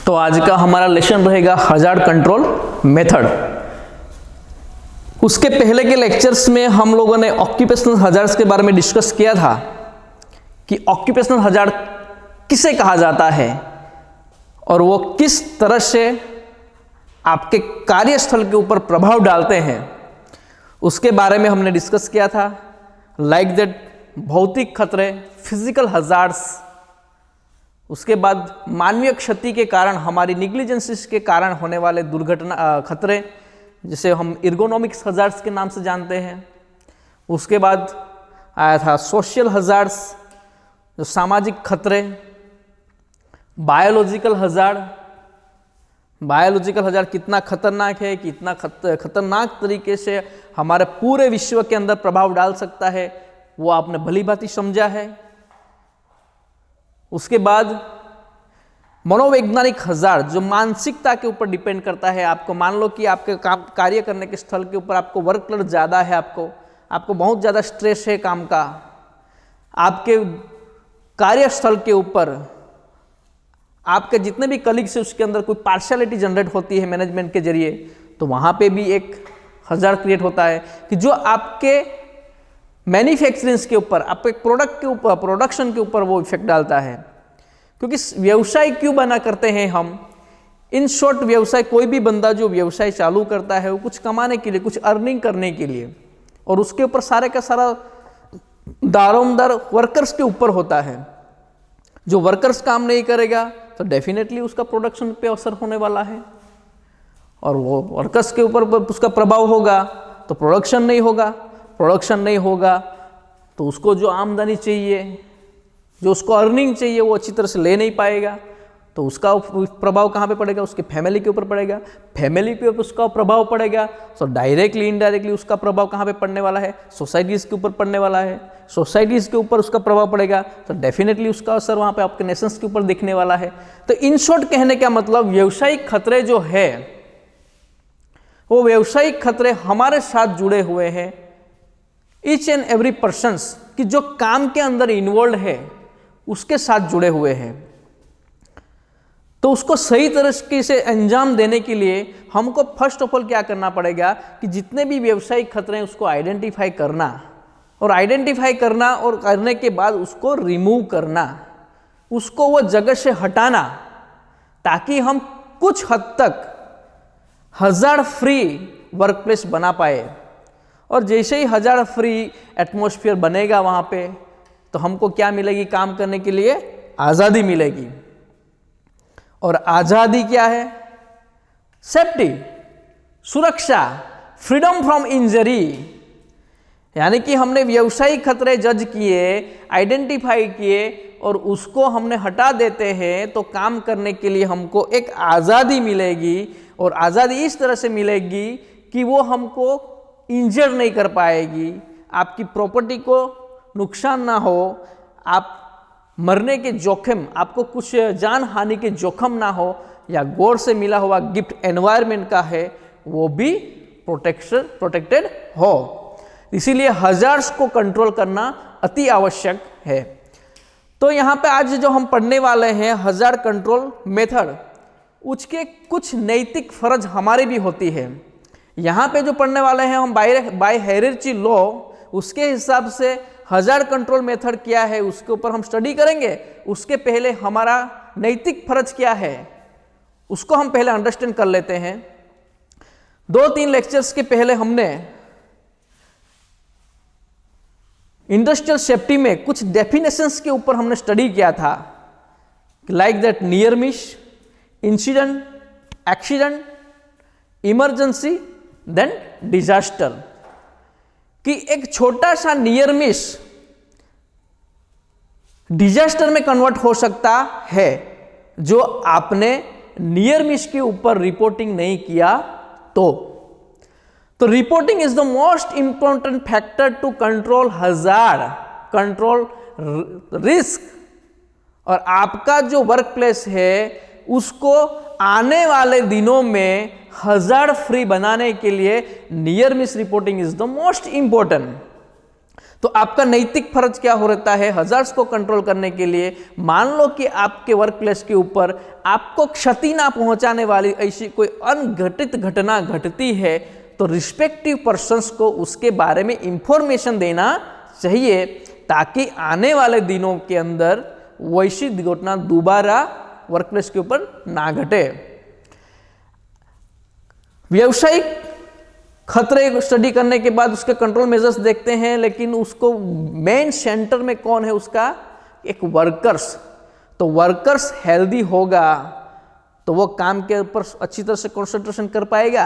तो आज का हमारा लेसन रहेगा हजार्ड कंट्रोल मेथड। उसके पहले के लेक्चर्स में हम लोगों ने ऑक्यूपेशनल हजार्ड्स के बारे में डिस्कस किया था कि ऑक्यूपेशनल हजार्ड किसे कहा जाता है और वो किस तरह से आपके कार्यस्थल के ऊपर प्रभाव डालते हैं, उसके बारे में हमने डिस्कस किया था। लाइक दैट भौतिक खतरे, फिजिकल हजार्ड्स, उसके बाद मानवीय क्षति के कारण, हमारी निग्लिजेंसिस के कारण होने वाले दुर्घटना खतरे, जिसे हम एर्गोनॉमिक्स हजार्ड्स के नाम से जानते हैं। उसके बाद आया था सोशल हजार्ड्स, जो सामाजिक खतरे, बायोलॉजिकल हजार्ड, बायोलॉजिकल हजार्ड कितना खतरनाक है, कितना खतरनाक तरीके से हमारे पूरे विश्व के अंदर प्रभाव डाल सकता है, वो आपने भली भांति समझा है। उसके बाद मनोवैज्ञानिक हजार्ड, जो मानसिकता के ऊपर डिपेंड करता है। आपको मान लो कि आपके काम कार्य करने के स्थल के ऊपर आपको वर्कलोड ज़्यादा है, आपको बहुत ज़्यादा स्ट्रेस है काम का, आपके कार्यस्थल के ऊपर आपके जितने भी कलीग्स है उसके अंदर कोई पार्शियलिटी जनरेट होती है मैनेजमेंट के जरिए, तो वहाँ पे भी एक हजार्ड क्रिएट होता है कि जो आपके मैन्युफैक्चरिंग के ऊपर, आपके प्रोडक्ट के ऊपर, प्रोडक्शन के ऊपर वो इफेक्ट डालता है। क्योंकि व्यवसाय क्यों बना करते हैं हम? इन शॉर्ट, व्यवसाय, कोई भी बंदा जो व्यवसाय चालू करता है वो कुछ कमाने के लिए, कुछ अर्निंग करने के लिए, और उसके ऊपर सारे का सारा दारोमदार वर्कर्स के ऊपर होता है। जो वर्कर्स काम नहीं करेगा तो डेफिनेटली उसका प्रोडक्शन पे असर होने वाला है, और वो वर्कर्स के ऊपर उसका प्रभाव होगा तो प्रोडक्शन नहीं होगा। प्रोडक्शन नहीं होगा तो उसको जो आमदनी चाहिए, जो उसको अर्निंग चाहिए, वो अच्छी तरह से ले नहीं पाएगा, तो उसका प्रभाव कहाँ पे पड़ेगा? उसके फैमिली के ऊपर पड़ेगा। फैमिली पे उसका प्रभाव पड़ेगा, तो डायरेक्टली इनडायरेक्टली उसका प्रभाव कहाँ पे पड़ने वाला है? सोसाइटीज़ के ऊपर पड़ने वाला है। सोसाइटीज़ के ऊपर उसका प्रभाव पड़ेगा तो डेफिनेटली उसका असर वहाँ पे आपके नेशंस के ऊपर दिखने वाला है। तो इन शॉर्ट कहने का मतलब, व्यावसायिक खतरे जो है वो व्यावसायिक खतरे हमारे साथ जुड़े हुए हैं, ईच एंड एवरी पर्सन्स कि जो काम के अंदर इन्वॉल्व है उसके साथ जुड़े हुए हैं। तो उसको सही तरीके से अंजाम देने के लिए हमको फर्स्ट ऑफ ऑल क्या करना पड़ेगा कि जितने भी व्यावसायिक खतरे हैं उसको आइडेंटिफाई करना, और आइडेंटिफाई करना और करने के बाद उसको रिमूव करना, उसको वो जगह से हटाना, ताकि हम कुछ हद तक हजार्ड फ्री वर्कप्लेस बना पाए। और जैसे ही हजार्ड फ्री एटमॉस्फेयर बनेगा वहाँ पे, तो हमको क्या मिलेगी? काम करने के लिए आज़ादी मिलेगी। और आज़ादी क्या है? सेफ्टी, सुरक्षा, फ्रीडम फ्रॉम इंजरी। यानी कि हमने व्यावसायिक खतरे जज किए, आइडेंटिफाई किए, और उसको हमने हटा देते हैं, तो काम करने के लिए हमको एक आज़ादी मिलेगी। और आज़ादी इस तरह से मिलेगी कि वो हमको इंजर नहीं कर पाएगी, आपकी प्रॉपर्टी को नुकसान ना हो, आप मरने के जोखिम, आपको कुछ जान हानि के जोखिम ना हो, या गॉड से मिला हुआ गिफ्ट एनवायरनमेंट का है वो भी प्रोटेक्टेड हो। इसीलिए हजार्ड्स को कंट्रोल करना अति आवश्यक है। तो यहाँ पे आज जो हम पढ़ने वाले हैं हजार्ड कंट्रोल मेथड, उसके कुछ नैतिक फर्ज हमारे भी होती है। यहाँ पे जो पढ़ने वाले हैं हम बाय हायरार्ची लॉ, उसके हिसाब से हजार्ड कंट्रोल मेथड क्या है उसके ऊपर हम स्टडी करेंगे। उसके पहले हमारा नैतिक फर्ज क्या है उसको हम पहले अंडरस्टैंड कर लेते हैं। 2-3 लेक्चर्स के पहले हमने इंडस्ट्रियल सेफ्टी में कुछ डेफिनेशंस के ऊपर हमने स्टडी किया था, like that near miss, incident, accident, emergency, then disaster. कि एक छोटा सा नियर मिस डिजास्टर में कन्वर्ट हो सकता है, जो आपने नियर मिस के ऊपर रिपोर्टिंग नहीं किया तो reporting is the most important factor to control hazard, control risk. और आपका जो वर्क प्लेस है उसको आने वाले दिनों में हजार्ड फ्री बनाने के लिए near miss reporting is the most important. तो आपका नैतिक फर्ज क्या हो रहता है, हजार्ड्स को कंट्रोल करने के लिए? मान लो कि आपके वर्क प्लेस के ऊपर आपको क्षति ना पहुंचाने वाली ऐसी कोई अनघटित घटना घटती है, तो रिस्पेक्टिव पर्सन्स को उसके बारे में इंफॉर्मेशन देना चाहिए, ताकि आने वाले दिनों के अंदर वैसी घटना दोबारा वर्क प्लेस के ऊपर ना घटे। व्यावसायिक खतरे को स्टडी करने के बाद उसके कंट्रोल मेजर्स देखते हैं, लेकिन उसको मेन सेंटर में कौन है उसका, एक वर्कर्स। तो वर्कर्स हेल्दी होगा तो वो काम के ऊपर अच्छी तरह से कंसंट्रेशन कर पाएगा।